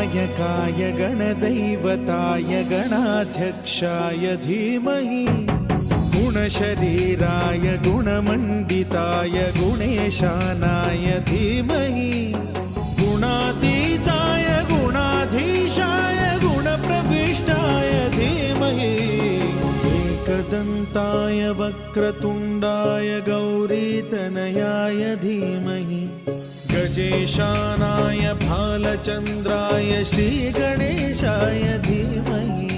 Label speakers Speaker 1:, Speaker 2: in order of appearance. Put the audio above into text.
Speaker 1: गणनायकाय गणदैवताय गणाध्यक्षाय धीमहि गुणशरीराय गुणमण्डिताय गुणेशानाय धीमहि गुणातीताय गुणाधीशाय गुणप्रविष्टाय धीमहि एकदन्ताय वक्रतुण्डाय गौरीतनयाय धीमहि गजेशानाय भालचन्द्राय श्रीगणेशाय धीमहि